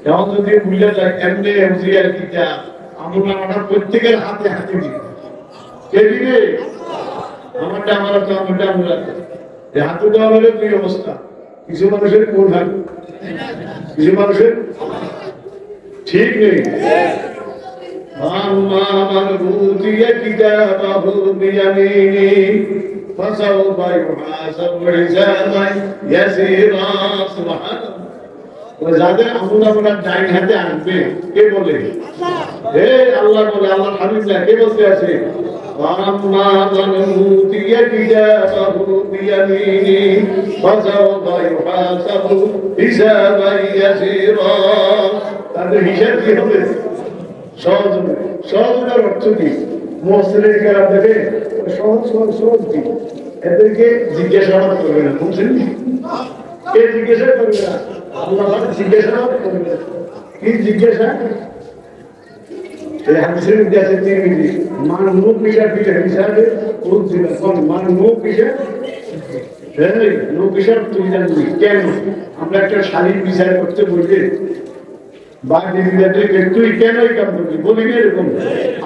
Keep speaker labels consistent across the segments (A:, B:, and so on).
A: এখন যদি বুঝে যায় এমনি হুঁশিয়ার কিতা আমরা প্রত্যেকের হাতে হাতে দিই কে দিবে আমারটা আমরা এই হাতে দেওয়া হলে দুই অবস্থা কিছু মানুষের কোন হাত কিছু মানুষের ঠিক নেই أما من أوتي كتابه بيمينه فسوف يحاسب حسابا يسيرا سبحان الله যাদের আমরা ডাইন হাতে আনবে কে বলে হে আল্লাহ বলে আল্লাহ হাবিবরা কে বলতে আছে أما من أوتي كتابه بيمينه فسوف يحاسب حسابا يسيرا তাদের হিসাব কি হবে সহজের অর্থ কি মুফাসসিরিন কেরাম দেখে সহজ কি এদেরকে জিজ্ঞাসা করবে না বুঝছেন কে জিজ্ঞাসা করবে না আল্লাহ জিজ্ঞাসা করবে না কি জিজ্ঞাসা এই হাদিসের মধ্যে আছে তিরমিজি মান মুখ পিছাবে হিসাবে উদ্দিন কোন মান মুখ পিছাবে লোক হিসাব তুই জানবি কেন আমরা একটা শালীন বিচার করতে বললে তুই কেন এই কাম করবি বলি এরকম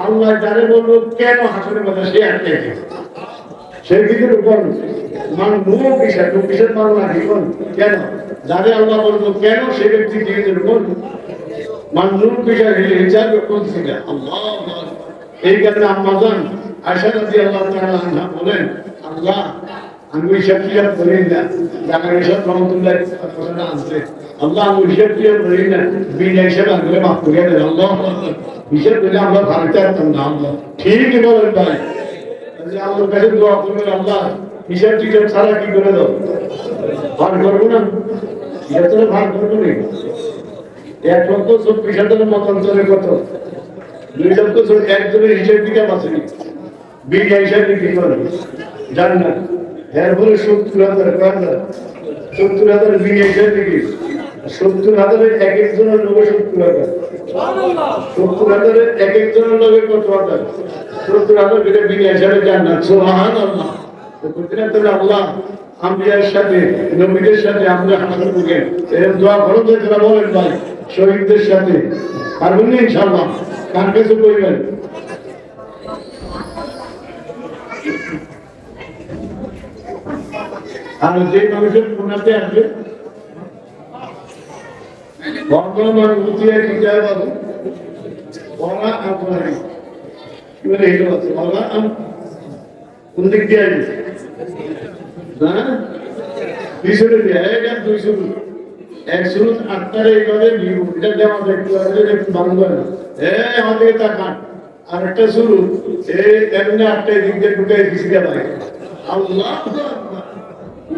A: আল্লাহ যারে বলবো কেন হাসনের কথা সে আটকে সেই দিকের উপর মান মুখ পিছার মানুষ না কেন যারে আল্লাহ বলবো কেন সে ব্যক্তি দিকের উপর মান মুখ পিছার হিসাবে করছিল আল্লাহ এই কারণে আম্মাজান আয়েশা রাদিয়াল্লাহু তাআলা আনহা বলেন আল্লাহ আমি হিসাব করি না জাকার হিসাব রহমতুল্লাহ কথাটা আনছে আল্লাহ আমি হিসাব করি না বিনা হিসাব আনলে মাফ করিয়া দেন আল্লাহ হিসাব দিলে আমরা ভারতে আসতাম না আল্লাহ ঠিকই বলেন ভাই আল্লাহর কাছে দোয়া করবেন আল্লাহ হিসাব টিসাব ছাড়া কি করে দাও ভাগ করবো না হিসাব ভাগ করবো না 1,24,000 মতান্তরে কত 2,000 একজনের হিসাব কিতাব আছে বিনা হিসাব কি করে জান্নাত এরপরে 70,000 70,000 বিয়ে হিসেবে কি 70,000 এক একজনের লোকে 70,000 70,000 এক একজনের লোকে কত হাজার 70,000 যেটা বিয়ে হিসেবে জান্নাত সুবহানাল্লাহ তো প্রতিদিন তো আল্লাহ আম্বিয়ার সাথে নবীদের সাথে আমরা হাসর বুকে এরকম দোয়া করুন যে তারা বলেন ভাই শহীদদের সাথে পারবেন না ইনশাআল্লাহ কার কাছে কইবেন আর যে মানুষের পুনাতে আসবে বর্তমান উঠিয়ে কিতাব আছে ওরা আপনার মানে এটা আছে ওরা কোন দিক দিয়ে আসবে হ্যাঁ পিছনে এক দুই শুরু এক শুরু 8টার এইভাবে এটা দেওয়া দেখতে হবে একটু ভালো করে আমাদের তাকান আর একটা শুরু এই এমনি 8টায় দিক দিয়ে ঢুকে পিছিয়ে যায় আল্লাহ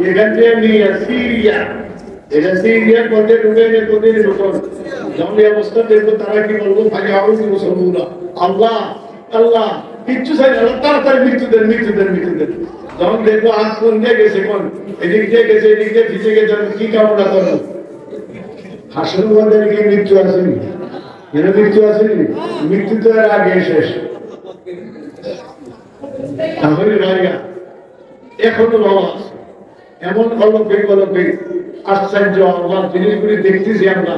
A: এখান থেকে নিয়ে সিরিয়া এটা সিরিয়ার মধ্যে ঢুকে নিয়ে কোনদিন ঢুকন যখন এই অবস্থা দেখবো তারা কি বলবো ভাই আরো মুসলমানরা আল্লাহ আল্লাহ কিচ্ছু চাই না তাড়াতাড়ি মৃত্যু দেন যখন দেখবো হাত কোন দিয়ে গেছে কোন এদিক দিয়ে গেছে এদিক দিয়ে ভিজে গেছে কি কামনা করবো হাসন মধ্যে কি মৃত্যু আসেনি এর মৃত্যু আসেনি মৃত্যু তো এর আগে শেষ তাহলে ভাইয়া এখনো বাবা এমন অলৌকিক আশ্চর্য আল্লাহ জিনিসগুলি দেখতেছি আমরা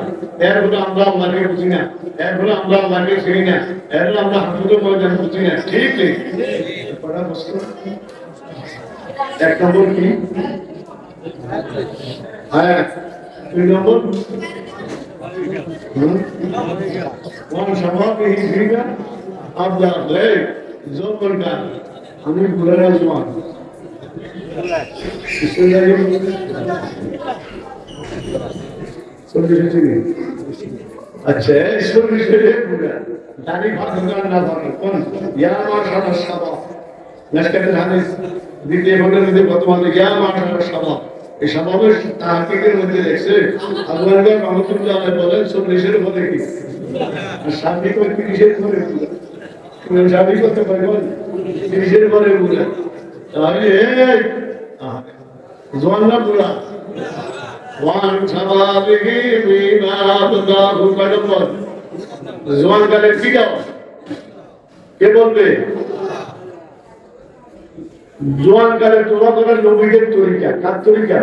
A: এর ফলে আমরা আল্লাহকে বুঝি না এর ফলে আমরা আল্লাহকে চিনি না এর ফলে আমরা হাসুদের ময়দান বুঝি না ঠিক নেই এক নম্বর কি হ্যাঁ 2 নম্বর কোন স্বভাবে হিজরিকা আল্লাহ জোর গান আমি ভুলে রাখলাম अच्छा दाढ़ी ना कौन দ্বিতীয় খণ্ডের মধ্যে বর্তমানে জ্ঞান মাঠার স্বভাব এই স্বভাবের তাহকিকের মধ্যে দেখছে আল্লাহ রহমতুল্লাহ বলেন 40-এর মধ্যে কি স্বামী করে 30-এর পরে স্বামী করতে পারে বল 30-এর পরে বলে তাহলে জোয়ান না পুরা ওয়ান সাবাবিহি বিমাদাহু কদবর জোয়ান কালে কি দাও কে বলবে জোয়ান কালে তোবা করার নবীদের তরিকা কার তরিকা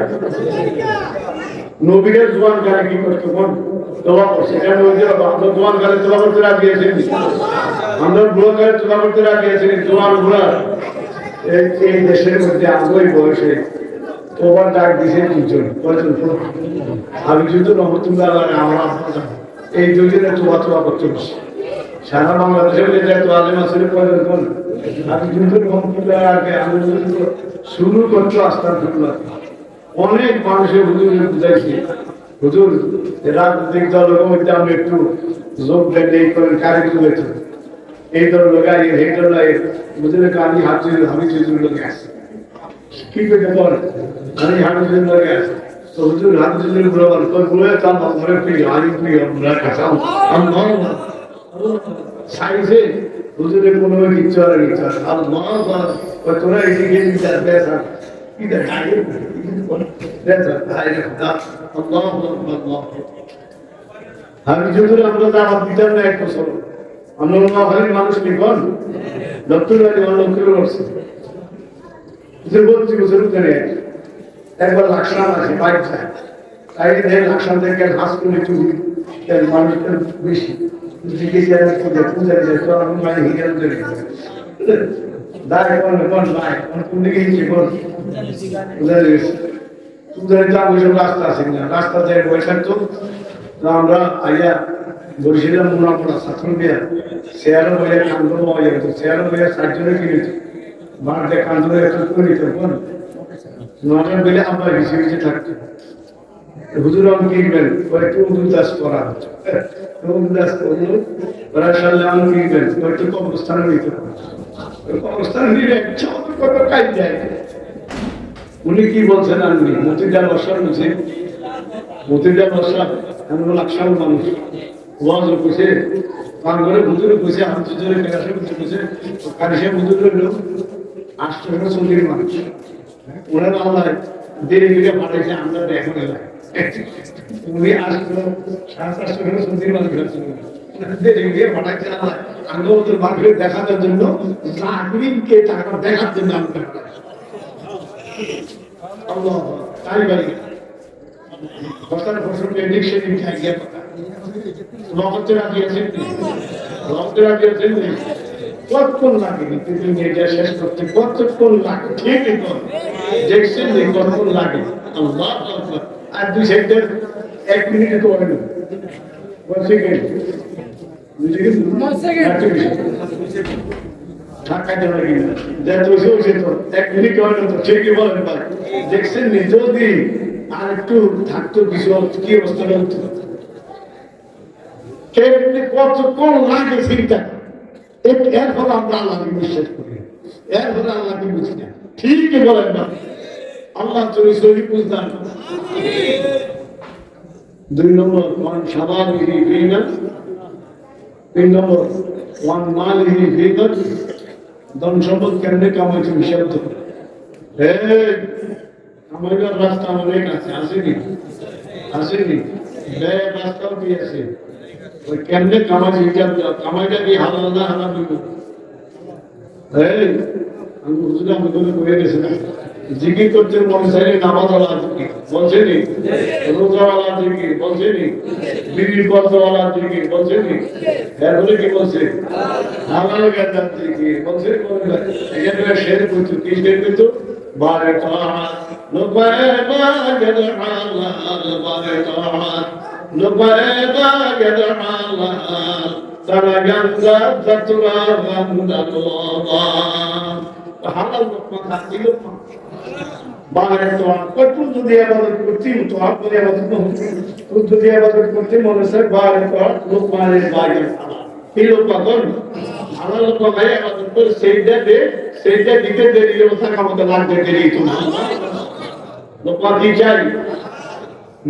A: নবীদের জোয়ান কালে কি করতে বল তোবা করছে কেন ওই যে আমরা তোমার ঘরে তোবা করতে রাজি আছি আমরা বুড়ো ঘরে তোবা করতে রাজি আছি তোমার বুড়া এই দেশের মধ্যে আগ্রহী বয়সে তোবার ডাক দিয়েছে দুজন আমি কিন্তু রহমতুল্লাহ আমরা এই দুজনে তোবা তোবা করতে বসে সারা বাংলাদেশের যে তো আলেম আসলে প্রয়োজন আমি কিন্তু রহমতুল্লাহ আগে আমি শুরু করছো আস্তাগফিরুল্লাহ অনেক মানুষের হুজুরে বুঝাইছি হুজুর রাজনৈতিক দলের মধ্যে আমি একটু যোগ দেন এই করেন কারিগর হয়েছে এই দল লাগাই এই দল লাগাই বুঝলে আমি হামিদ হুজুর লোকে আসি কি করে বল আমি হামিদ হুজুর লোকে আসি তো হুজুর হামিদ হুজুর বলবার তোর বলে তার মনে প্রিয় আমি প্রিয় আমরা কাছে আমি সাইজে হুজুরের কোনো কিছু আর কিছু আল্লাহ তোরা এদিকে দেখা কি দেখা আমি যদি আমরা দাওয়াত দিতাম না এক বছর আমরা নোয়াখালীর মানুষ লিখন ডক্টর লক্ষ্য করছে বলছি বছর উঠে একবার লাকসাম আছে বাইক যায় তাই লাকসাম থেকে হাস করে চুরি মানুষ বেশি পূজা আমি মাই হিগাল করে দাঁড়ায় কোন ভাই কোন দিকে হিসেবে কোন রাস্তা আছে না রাস্তা যায় বৈশাখ তো আমরা আইয়া বরিশালের মোনাপড়া ছাত্র দিয়া শেয়ারও বইয়া কান্দন হয়ে যেত শেয়ারও বইয়া 60 জনে কিনেছে বাড়তে কান্দনে একটু করে নিত কোন নটার বেলে আমরা বেশি বেশি থাকতো হুজুর আমি কিনবেন একটু উদাস করা হচ্ছে উদাস করলো ওরা সাল্লাহ আমি কিনবেন একটু কবরস্থানে নিতে কবরস্থানে নিলে কত কাজ যায় উনি কি বলছেন আমি মতিজার বসার বুঝে মতিজার বসা এমন লাকসাম মানুষ ওয়াজ কইছে কান করে হুজুরে কইছে আমি হুজুরে কেরাসে কইছে কারিশে হুজুরের লোক 800 সন্ধির মানুষ ওনার আল্লাহ দেরি করে পাঠাইছে আমরা দেখুন উনি আসলো 700 সন্ধির মানুষ দেরি করে পাঠাইছে আল্লাহ আমরা ওদের মার্কেট দেখানোর জন্য জাকিরিনকে টাকা দেখার জন্য আমরা Allah তাই বলি বস্তার ফসল এডিকশন খাই গিয়ে পাতা লবণের আগে আছে লবণের আগে আছে কতক্ষণ লাগে কিন্তু এটা শেষ করতে কতক্ষণ লাগে ঠিকই তো দেখছেন যে কতক্ষণ লাগে আল্লাহ আকবার আর 2 সেকেন্ড 1 মিনিটে তো হয় না 1 সেকেন্ড 2 সেকেন্ড ঢাকা যাবে কিনা যা তুই হয়েছে তো 1 মিনিট হয় না তো ঠিকই বলেন ভাই দেখছেন নি যদি আর একটু থাকতো কিছু কি অবস্থা হতো কেমনি কতক্ষণ লাগে চিন্তা এরপর আমরা আল্লাহকে বিশ্বাস করি এরপর আল্লাহকে বুঝি না ঠিকই বলেন না আল্লাহ তুমি সহি বুঝতাম 2 নম্বর মান শাবাবিহি ফিনা 3 নম্বর ওয়ান মালিহি ফিনা ধন সম্পদ কেমনে কামাইছে হিসাব তো আমাদের রাস্তা অনেক আছে আসেনি রাস্তাও কি আছে ওই কেমনে কামাইছে হিসাব কামাইটা কি হালাল না হারাম আমি হুজুর আমি করে গেছি না জিকির করতে মনে চাইলে নামাজ আল্লাহ জিকির বলছেনি রোজা আল্লাহ জিকির বলছেনি বিবি পর্দা আল্লাহ জিকির বলছেনি এরপরে কি বলছে হালাল গাঁজা জিকির বলছে এখানে শের করতো কি শের করতো বারে তাআত লবায়ে বাগেদ হালাল বারে তাআত লবায়ে বাগেদ হালাল সারা গাঁজা জাতুরা গান্দা তোবা হালাল লোকমা খাতি লোকমা বারে তাআত কত যদি ইবাদত করতে তো আপনি ইবাদত তো যদি ইবাদত করতে মনে হয় বারে তাআত লোকমানের বাগেদ হালাল এই লোকমা কোন হালাল লোকমা ভাই ইবাদত করে সেইটা দিতে দেরি অবস্থা কামতে লাগবে দেরি তো না লোকমা কি চাই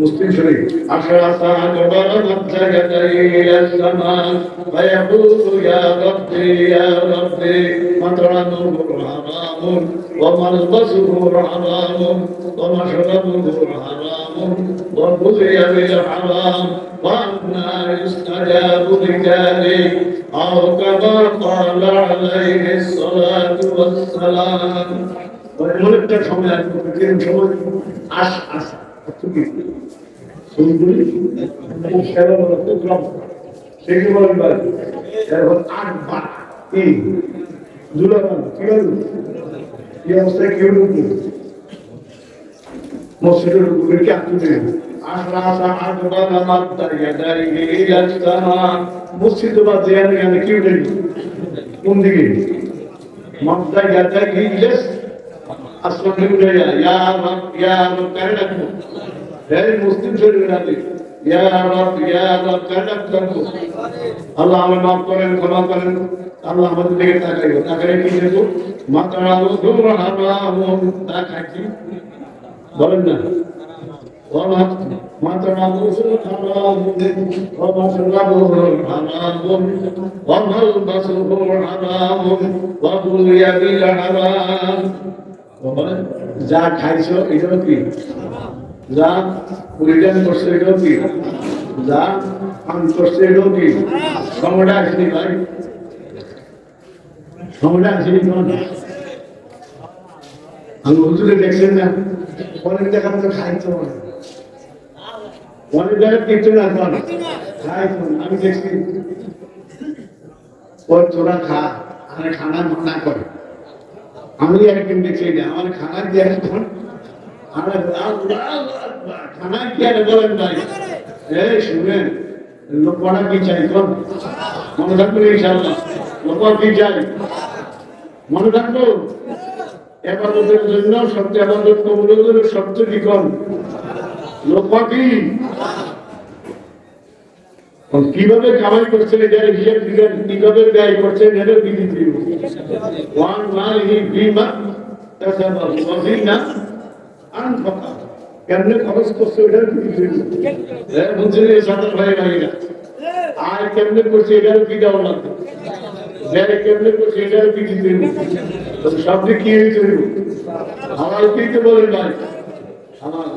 A: মুসলিম শরীফ আশরাফা জবারাত জাগাতাইল সামান ফায়াকুলু ইয়া রাব্বি মাতরানুহু হারামুন ওয়া মালবাসুহু হারামুন ওয়া মাশরাবুহু হারামুন ওয়া বুযিয়া বিল হারাম ওয়া আন্না ইস্তাজাবু লিযালিক আও কামা ক্বালা আলাইহিস সালাতু ওয়াস সালাম অনেকটা সময় আসবে সময় আস বুলবুলি খুব খেলা বলো খুব লম্বা সে কি বলেন ভাই এখন 8 বার কি দুলাবান কি হল কি অবস্থায় কেউ ঢুকবে মসজিদের উপরে কি আঁকতে মসজিদ বা দেয়ালে কেউ নেই কোন দিকে মাদ্দা ইয়াদা ইজলিস আসমানে উঠে যায় ইয়া রব করে রাখবো এই মুসলিম শরীফ রাতে ইয়া রব করে রাখবো আল্লাহ আমাকে মাফ করেন ক্ষমা করেন আল্লাহ আমাদের দিকে তাকাইও তাকাই কি দেখো মাতারাও দুররা হারাম তাকাই বলেন না মাতারাও হারাম ওয়া মাশরাবুহু হারাম ওয়া মালবাসুহু হারাম ওয়া বুলিয়া বিল হারাম যা খাইছো এটাও কি যা পরিধান করছো এটাও কি যা পান করছো এটাও কি সময়টা আসেনি ভাই সময়টা আসেনি আমি হুজুরে দেখছেন না অনেক দেখা মতো খাইতো অনেক জায়গায় কিন্তু না খাইতো আমি দেখছি ওর তোরা খা আর খানা মানা করে আমি একদিন দেখছি না আমার খানা দিয়ে খানা কি আর বলেন ভাই এই শুনেন লোকটা কি চাই কোন মনে রাখবেন ইনশাআল্লাহ লোকটা কি চাই মনে রাখবো এবাদতের জন্য সবচেয়ে এবাদত কবুলের শর্ত কি কোন লোকটা কি কিভাবে কামাই করছেন এটার হিসাব কিভাবে ব্যয় করছেন এটার বিধি দিন ওয়ান মালিহি বিমা তাসাবাহু ওয়া বিনা আনফাকা কেমনে খরচ করছে এটার বিধি দিন এর বুঝলে সাদা ভাই ভাইরা আর কেমনে করছে এটার বিধি দাও না যারা কেমনে করছে এটার বিধি দিন সবটি কি হয়েছে আমার কি তো বলেন ভাই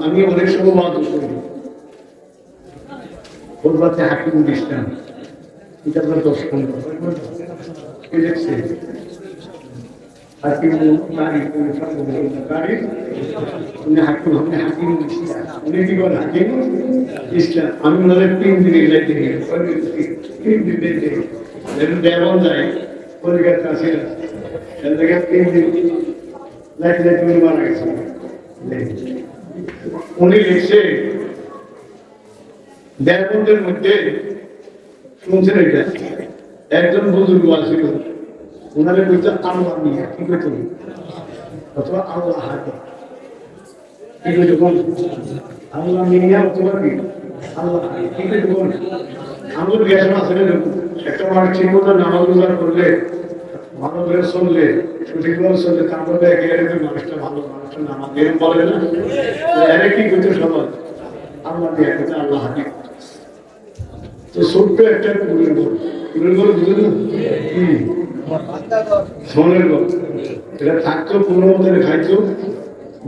A: আমি অনেক সময় বাদ করি বলতে হাকিম ইসলাম এটা আমরা 10 15 লিখছে হাকিম হাকিম উনি কি বলেন হাকিম ইসলাম আমি ওনাদের 3 দিন এলাইতে গিয়ে 3 দিন দেবন যায় কলিকাতা আছে এর থেকে 3 দিন লাইতে তুমি মারা গেছে উনি লিখছে দেড়বন্ধের মধ্যে শুনছেন এটা একজন বুজুর্গ আসিল ওনারে বলছে আল্লাহ নিয়ে কি করতে অথবা আল্লাহ হাতে কি করতে কোন আল্লাহ নিয়ে অথবা কি আল্লাহ কি করতে কোন আমাদের জ্ঞান আছে না একটা মানুষ ঠিক মতো নামাজ রোজা করলে ভালো করে চললে সঠিকভাবে চললে তারপরে একে মানুষটা ভালো মানুষটা নামাজ এরকম বলে না এরা কি করতে সবাই আল্লাহ দিয়ে আল্লাহ হাতে তো ছোট্ট একটা কুড়ের ঘর বুঝলেন না কি সোনের ঘর এটা থাকতো কোনো মতো খাইতো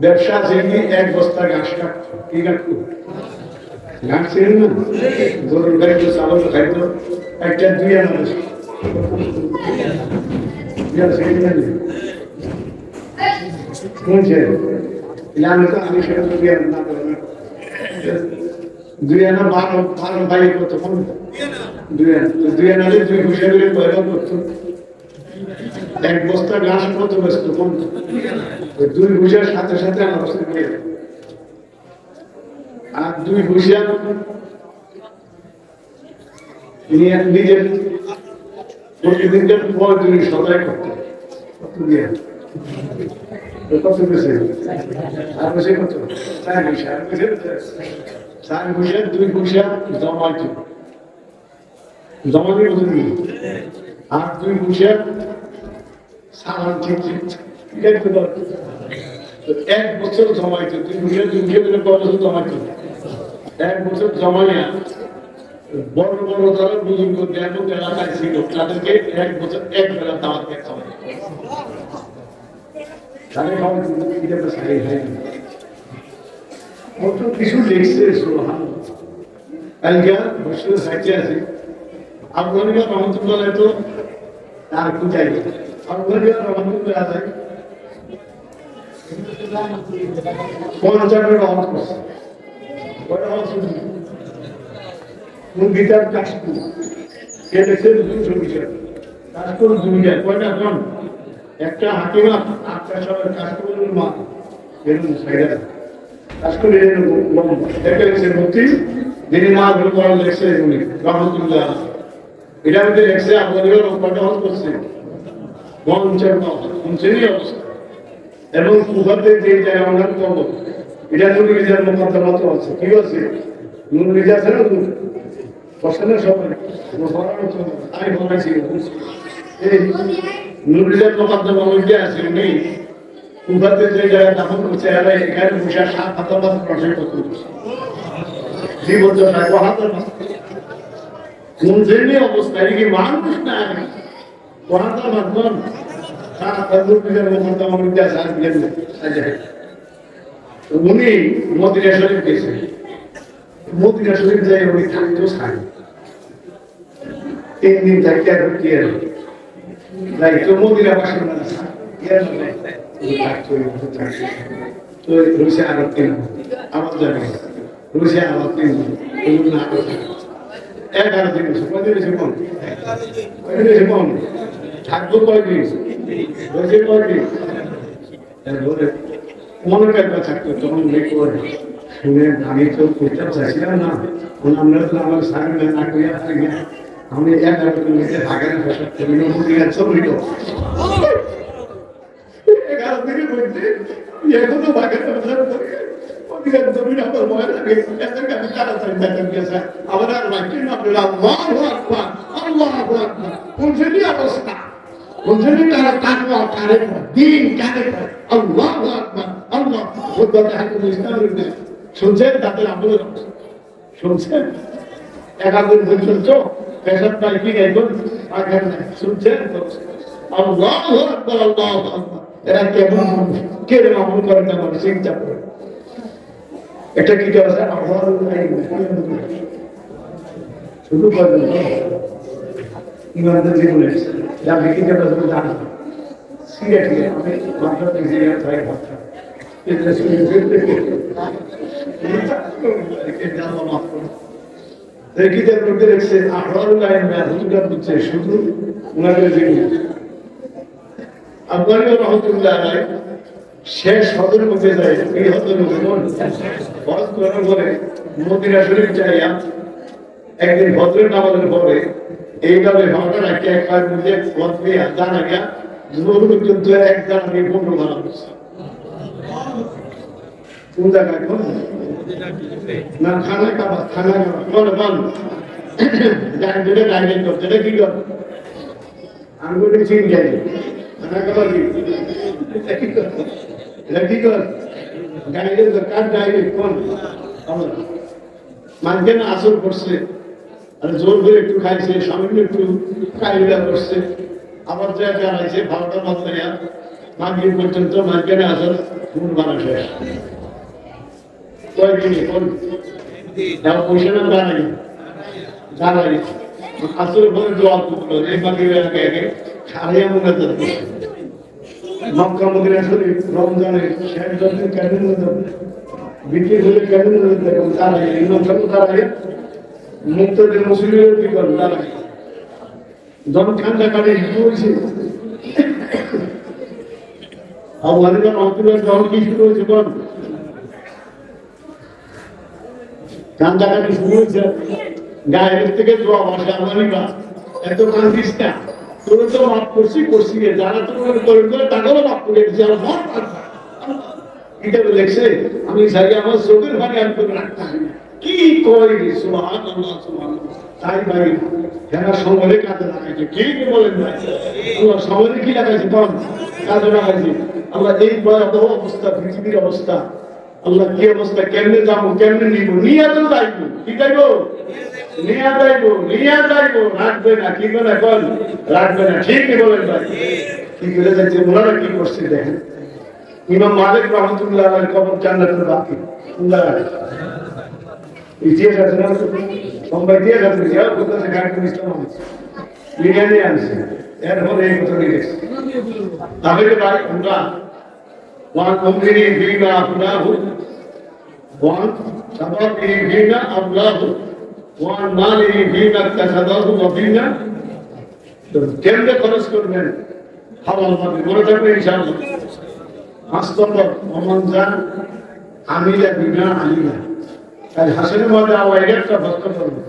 A: ব্যবসা যেমনি 1 বস্তা ঘাস কাটতো কি কাটতো ঘাস ছিলেন না গরুর খাইতো চাউল খাইতো একটা 2 আনা শুনছে আমি তো আমি সেটা 2 আনা না করে 2 আনা 12 ভাই কত কোন 2 আনা 2 ঘুষে করে পয়দা করতো 1 বস্তা ঘাস কত ব্যস্ত কোন 2 ঘুষের সাথে সাথে আমার বস্তা নিয়ে আর 2 ঘুষিয়া নিয়ে নিজের প্রতিদিনকার পর তিনি সদাই করতেন কত দিয়ে কত বেশি আর বেশি কত 4 ঘুষে আর বেশি 4 ঘুষে 2 ঘুষে জমাইত জমানি বুঝলি আর 2 ঘুষে সামান ঠিক দেখতে পারত 1 বছর জমাইত 2 ঘুষে 2 ঘুষে করে বছর জমাইত 1 বছর জমাইয়া বড় বড় যারা বুজুর্গ ব্যাপক এলাকায় ছিল তাদেরকে 1 বছর 1 বেলা দাওয়াত দিয়ে খাওয়াই তাদের খাওয়া এটা তো সারি হয় কত কিছু লিখছে সুবহানাল্লাহ আলগা বসে সাইতে আছে আফগানিয়া রহমতুল্লাহ তো আর কি চাই আফগানিয়া রহমতুল্লাহ আছে 50 রহমত করছে বড় মুরগিটার কাশপুর কে দেখছেন দুশো বিষয় কাশপুর দুনিয়া কয়টা কোন একটা হাকিমা আটটা সবার কাশপুরের মা এরকম সাইডা কাশপুর এরকম দেখে লেগেছে মূর্তি যিনি মা গুলো করা লেগেছে উনি রহমতুল্লাহ এটা মধ্যে লেগেছে আপনাদের কয়টা হল করছে পঞ্চেরই অবস্থা এবং কুফাতে যে জায়গা ওনার কবর এটা নুর রিজার মোকাদ্দমাত আছে কি আছে নুর রিজা আছে না পছন্দ সবাই আমি বলেছি এই নুর রিজার মোকাদ্দমা মধ্যে আছে উনি কুফাতে যে জায়গা দাফন করছে এখানে বসে 7 হাজার প্রশ্ন করতে জীবন হাজার মুনজেনি অবস্থা কি মানুষ না হাজার মাধ্যম উনি মদিনা শরীফ গেছেন মদিনা শরীফ যাই উনি থাকতেও চান 3 দিন থাকতে আর কি আর তো মদিনা বাসন তো রুশে আরো 3 আমার জানি রুশে আরো 3 না 11 দিন থাকবো কয়দিন মনের একটা থাকতো তখন শুনে আমি তো করতে চাইছিলাম না আমরা তো আমার সামনে না করিয়া থাকি আমি 11 দিন থাকেন ছবি 11 দিনে বলছি এখনো বাঘের জমিন আমার ভয় লাগে এদেরকে আমি তাড়াতাড়ি বেতন গেছে আবার আর বাকি না আল্লাহ কোনখানি অবস্থা কোনখানি তারা তাকওয়া করে দিন কারে আল্লাহ আকবার আল্লাহ খুতবা হাকিম ইসলামের শুনছেন তাদের আমলের শুনছেন 11 দিন পর্যন্ত পেশাব নাই কি গাইবেন আগে শুনছেন আল্লাহ আকবার আল্লাহ আকবার এরা কেমন কেড়ে আমল করেন না মানে চিন্তা করে এটা কি আছে আল্লাহ শুধু বলেন ইমানদার জীবনে যা বিক্রি করতে জানি সিরিয়াসলি আমি মাত্র জিয়া ট্রাই করতে এটা দেখিদের মধ্যে দেখছে আহরার লাইন না হুজুর দিচ্ছে শুধু উনাদের জীবনে আব্বানি রহমতুল্লাহ আলাইহি শেষ হজের মধ্যে যায় এই হজের মধ্যে হজ করার পরে মদিনা শরীফ যাইয়া একদিন হজরের নামাজের পরে এইভাবে ভাবনা রাখি এক পায়ের মধ্যে পথ পেয়ে জানা গিয়া যুদ্ধ এক জানা নিয়ে 15 ভাড়া করছে কোন জায়গায় না খানা খাবা বলে বল গাড়ি ধরে ডাইরেক্ট করছে এটা কি কর আমি বলি চিন যাই খানা খাবার কি কর গাড়ির কার ডাইরেক্ট কোন মাঝখানে না আসর করছে আর জোর করে একটু খাইছে সামনে একটু কাইলা করছে আবার যা জানাইছে ভালোটা মাত্রা মাগরিব পর্যন্ত মাঝখানে আসর ফুল বানা শেষ কয়েকদিনে কোন পয়সা না জানাই আসর পরে দোয়া করলো এই মাগরিবের আগে আগে সারিয়া মনে করছে মক্কা মদিনা শরীফ রমজানের শেষ দিন কেমন বিক্রি হলে কেমন তারা ইমাম সাহেব তারা মুক্তদের মুসলিমের কি করেন তারা জন ঠান্ডা কাটে শুরু হয়েছে আল্লাহর রহমতুল্লাহ জন কি শুরু হয়েছে বল ঠান্ডা কাটে শুরু হয়েছে গায়ের থেকে দোয়া ভাষা আমারিকা এত কান্দিস না তোর তো মাফ করছি যারা তোমার করে তাদেরও মাফ করে যারা মাফ এটা লেখছে আমি চাই আমার চোখের ভাগে আমি তোকে রাখতে হবে কি কই সুবহানাল্লাহ সুবহানাল্লাহ তাই ভাই যারা সমরে কাজে লাগাইছে কি বলেন ভাই আল্লাহ সমরে কি লাগাইছে কোন কাজে লাগাইছে আল্লাহ এই ভয়াবহ অবস্থা পৃথিবীর অবস্থা আল্লাহ কি অবস্থা কেমনে যাবো কেমনে নিব নিয়ে তো যাইবো কি যাইবো নিয়ে যাইবো রাখবে না কি করে কোন রাখবে না ঠিকই বলেন ভাই কি করে যাচ্ছে ওনারা কি করছে দেখেন ইমাম মালিক রহমতুল্লাহ আলাইহির কবর জান্নাতুল বাকি আল্লাহ ইতিহাস আছে না সম্ভব ইতিহাস আছে যাও কোথায় থেকে গাড়ি ইসলাম আছে বিজ্ঞানী আছে এরপরে এই কথা লিখেছে তাহলে ভাই আমরা ওয়ান মুমিনি বিনা আবলাহু ওয়ান সাবাবি বিনা আবলাহু ওয়ান মালিহি ফীমা ইত্তাখাযাহু ওয়া ফীমা তো কেমনে খরচ করবেন হালাল ভাবে মনে থাকবে ইনশাআল্লাহ 5 নম্বর ওমান জান আমিলা বিনা আলিমা আর হাসানের মধ্যে আওয়াজ একটা বক্ত করবে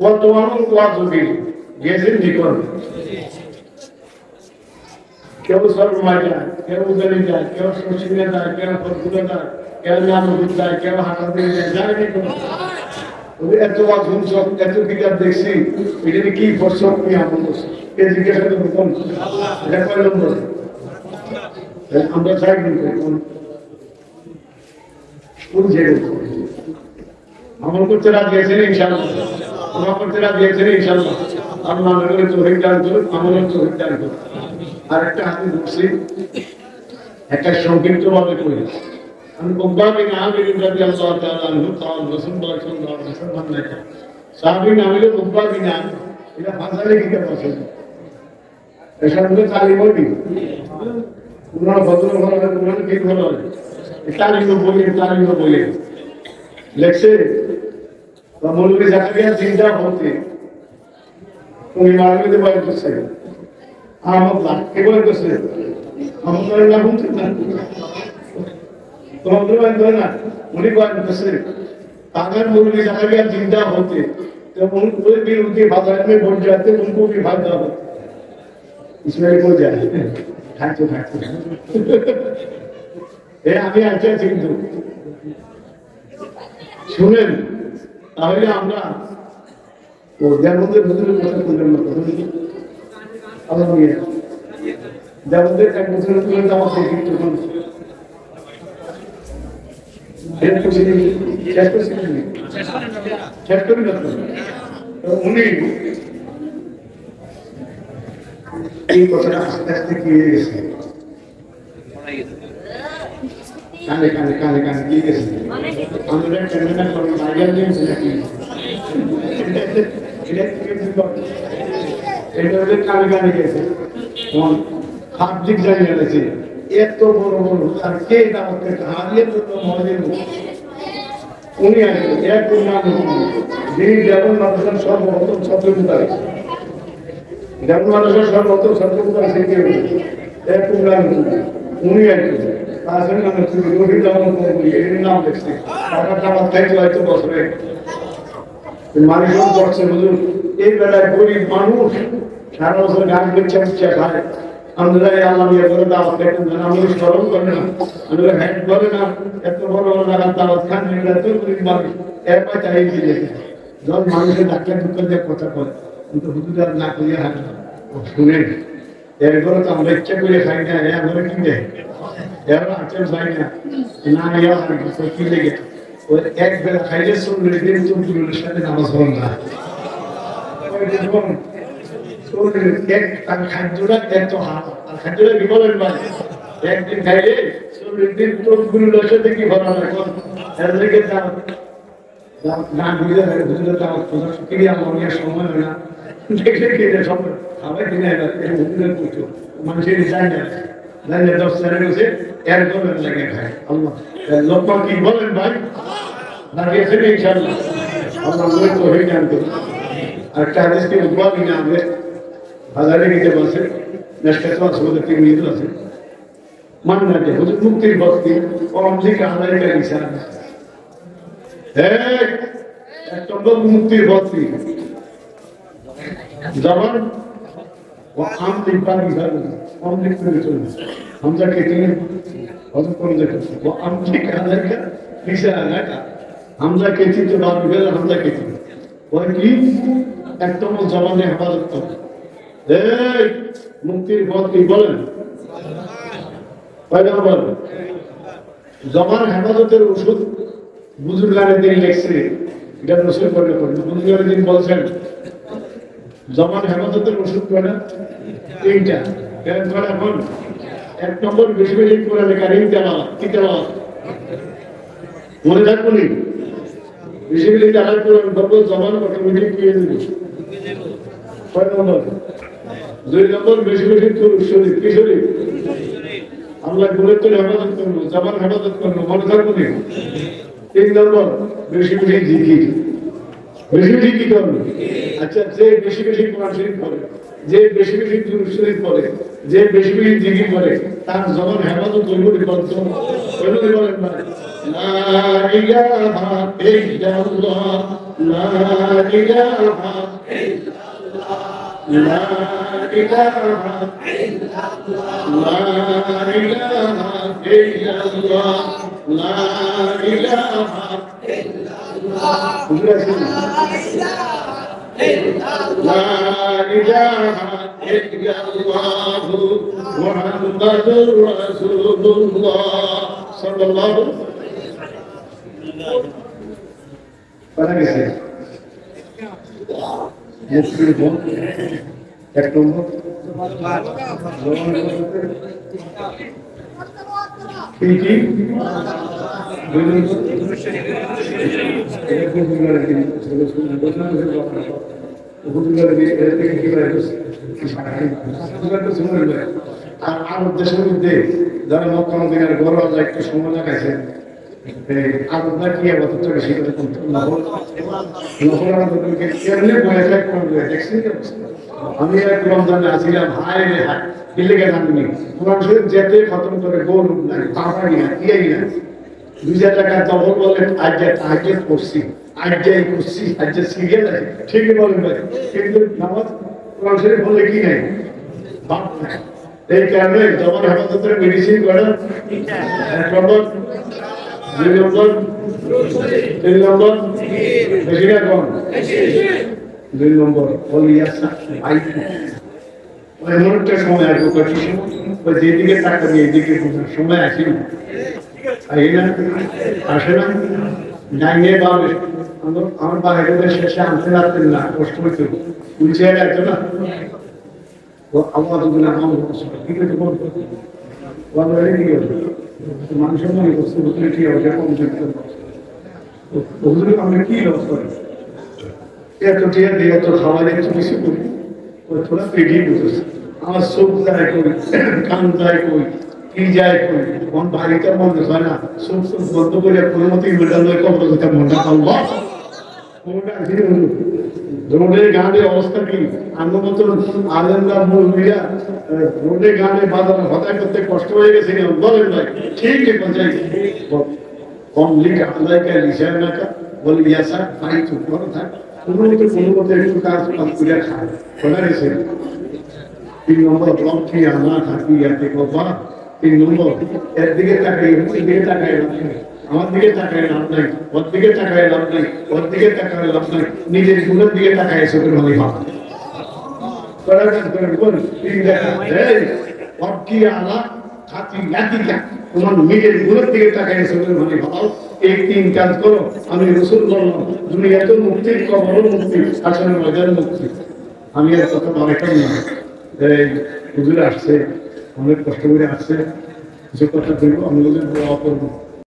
A: ও তোমার ওয়াজবি গেছেন নিকট কেউ সর্বময় যায় কেউ উদারি যায় কেউ শশিনে যায় কেউ ফরগুলো যায় কেউ নামগুলো যায় কেউ হাঁটা দিয়ে যায় যায় নিকট এত শুনছক এত কিতাব দেখছি এটা কি ফসল কি আমল করছে এ জিজ্ঞাসা করবো কোন এটা কয় নম্বর আমরা চাই কোন জায়গায় আমল করতে রাজি আছেন ইনশাআল্লাহ আমল করতে রাজি আছেন ইনশাআল্লাহ আল্লাহ নবীর তৌফিক দান করুন আমলের তৌফিক দান করুন আর একটা হাদিস বলছি একটা সংক্ষিপ্ত ভাবে কই আমি উকবা বিন আমির রাদিয়াল্লাহু তাআলা আনহু قال রাসূলুল্লাহ সাল্লাল্লাহু আলাইহি ওয়াসাল্লাম নাকি সাহাবী নামে উকবা বিন আমির এটা ফাসালে কি কথা আছে এসব তো তালিম বলি পুরো বদল হলো পুরো কি হলো তালিম বলি লেখছে মৌলভী জাকারিয়া জিন্দা হতে উনি মারবে বয়ান করছে আহমদ কে বয়ান করছে আমাদের না শুনতে না তোমাদের বয়ান করে না উনি বয়ান করছে अगर मौलवी जकारिया जिंदा होते तो उनको भी उनके बाजार में बढ़ जाते उनको भी फायदा होता इसमें कोई जाए खाते ये আমি আচ্ছা কিন্তু শুনেন তাহলে আমরা ও দেবদের ভিতরে কথা বললাম না আল্লাহ নিয়ে দেবদের এক বছরের তুলে দেওয়া থেকে তখন উনি এই কথাটা আস্তে আস্তে কি হয়ে গেছে কানে কানে কানে কানে কি গেছে আমরা ক্যামেরা করে বাইরে নিয়েছি নাকি এটা হলে কানে কানে গেছে হাবজিক জানিয়ে গেছে এত বড় বড় আর কে দাওয়াতে হারিয়ে তো মনের উনি এক নাম যিনি যেমন মানুষের সর্বপ্রথম সত্যিকারী যেমন মানুষের সর্বপ্রথম সত্যিকারী সে কেউ এক নাম উনি একজন তার নাম হচ্ছে রবি দামন এর নাম দেখছে টাকার দাম খাইতে হয়তো বছরে মানুষজন করছে বুঝুন এই বেলায় গরিব মানুষ সারা বছর গান করছে উচ্চা খায় আমরা আল্লাহ নিয়ে করে দাওয়াত খেতেন না আমরা স্মরণ করে না আমরা হ্যান্ড করে না এত বড় বড় জায়গার দাওয়াত খান এগুলো তো গরিব মানুষ এরপর চাই দিয়ে যখন মানুষের ডাক্তার দুঃখ দিয়ে কথা বলে কিন্তু হুজুর না করিয়া হাত শুনেন এরপরে তো আমরা ইচ্ছা করে খাই না আমরা কি দেয় এর আচর খাই না না ইয়া কি লেগে ওই এক বেলা খাইলে চল্লিশ দিন চল্লিশের সাথে নামাজ পড়েন না খাদ্যটা এত হাত আর খাদ্যটা কি বলেন ভাই একদিন খাইলে চল্লিশ দিন চোখগুলোর সাথে কি ভরা এখন এদেরকে না বুঝে বুঝলে কি আমার সময় হয় না দেখলে কি সবাই কিনে মানুষের যায় না জানলে 10 ছেড়ে গেছে এর গরমের লাগে খায় আল্লাহ লোক কি বলেন ভাই লাগিয়েছেন ইনশাআল্লাহ আল্লাহ মনে তো হয়ে যান তো একটা হাদিসকে উদ্ভব কিনা আমাদের বাজারে নিতে বলছে নেশকাত আসলে 3 মিনিট আছে মাননাতে হুজুর মুক্তির ভক্তি অমলিক আলাইকা ইনসান এক নম্বর মুক্তির ভক্তি জবান ও আমলিক পারি ভালো আমলিক করে চলবে আমরা কে তিনি কত করে দেখো ও আমলিক আলাইকা ইনসান আমরা কে তিনি তো বাদ গেল আমরা কে তিনি ওই কি এক নম্বর জবানে হেফাজত করবে এই মুক্তির পথ কি বলেন পয়গম্বর জবান হেফাজতের ওষুধ বুজুর্গানের দিন লেখছে এটা রসুল করে বুজুর্গানের দিন বলছেন জবান হেফাজতের ওষুধ করে তিনটা এখন এক নম্বর বেশি বেশি করে লেখা রিং দেওয়া কি দেওয়া মনে থাকবো নি বেশি বেশি দেওয়ার করে জবান অটোমেটিক পেয়ে দেবে কয় নম্বর 2 নম্বর বেশি বেশি শরীর কি শরীর আমরা গুণের তো হেফাজত করবো জবান হেফাজত করবো মনে থাকবো নি 3 নম্বর বেশি বেশি জিকির বেশি বেশি কি করবে? আচ্ছা, যে বেশি বেশি কোরআন শরীফ পড়ে, যে বেশি বেশি দুরূদ শরীফ পড়ে, যে বেশি বেশি জিকির করে, তার জবান হেফাজত করবে বলতো বলতে বলেন না লা ইলাহা ইল্লাল্লাহ লা ইলাহা لا إله إلا الله لا إله إلا الله لا إله إلا الله لا إله إلا الله محمد رسول الله صلى الله عليه وسلم মুক্তির ফোন এক নম্বর কি কি আর দেশের মধ্যে যারা মক্কা মদিনার গৌরব একটু সময় লাগাইছে আপনার কি আবার তো বেশি করে আমি এক রমজানে আসিলাম হায় রে হায় দিল্লিকে জানি কোরআন শরীফ যেতে খতম করে গোল টাকা কিনা দিয়ে কিনা 2000 টাকা জবর বলেন আজকে করছি আজকে করছি আজকে সিরিয়াল আছে ঠিকই বলেন ভাই, কিন্তু নামাজ কোরআন শরীফ বলে কি নাই এই কারণে জবর হেফাজতের মেডিসিন করেন এক নম্বর, 2 নম্বর, 3 নম্বর বেশি না কম 2 নম্বর বলিয়াসা ভাই এমন একটা সময় আসবে কঠিন ওই যেদিকে তাকাবি এইদিকে সময় আসে না আসে না ডাইনে পাবে আমার বাইরে শেষে আনতে পারতেন না, কষ্ট হইত উলছে যাইতো না আমার কি করতে বলতো মানুষের মনে করছে কি হবে কম আমরা কি লস করি এত টিয়া দিয়ে এত খাওয়ার এত কিছু করি থোড়া পেটিয়ে বুঝেছে আমার চোখ যায় কই কান যায় কই কি যায় কই কোন বাড়িতে মনে হয় না চোখ চোখ বন্ধ করে কোনো মতো মেটাল কম কথা মনটা কালব রোডের গানে অবস্থা কি আমার মতন আলেমরা মুরব্বীরা রোডে গানে বাজানো হতায় করতে কষ্ট হয়ে গেছে বলেন ভাই ঠিক পৌঁছাই কম লিখ আলাইকা লিখা নাকা বলি ইয়াসা ভাই চুপ করো থাক কোনো মতো একটু কাজ করে খায় শোনা গেছে 3 নম্বর ব্লক কি আনা থাকি ইয়াতে বাবা 3 নম্বর এর দিকে তাকাই দিকে তাকাই আমার দিকে তাকায় লাভ নাই, ওর দিকে তাকায় লাভ নাই, ওর দিকে তাকায় লাভ নাই, নিজের গুণের দিকে তাকায় চোখের ভালো ভাব তোমার নিজের গুণের দিকে তাকায় চোখের ভালো ভাব। এই 3 কাজ করো, আমি রসুল বললাম দুনিয়াতে মুক্তি, কবরও মুক্তি, আসলে ময়দান মুক্তি। আমি আর কথা বলাইতাম না, হুজুর আসছে অনেক কষ্ট করে আসছে, কিছু কথা বলবো, আমি ওদের দোয়া করবো।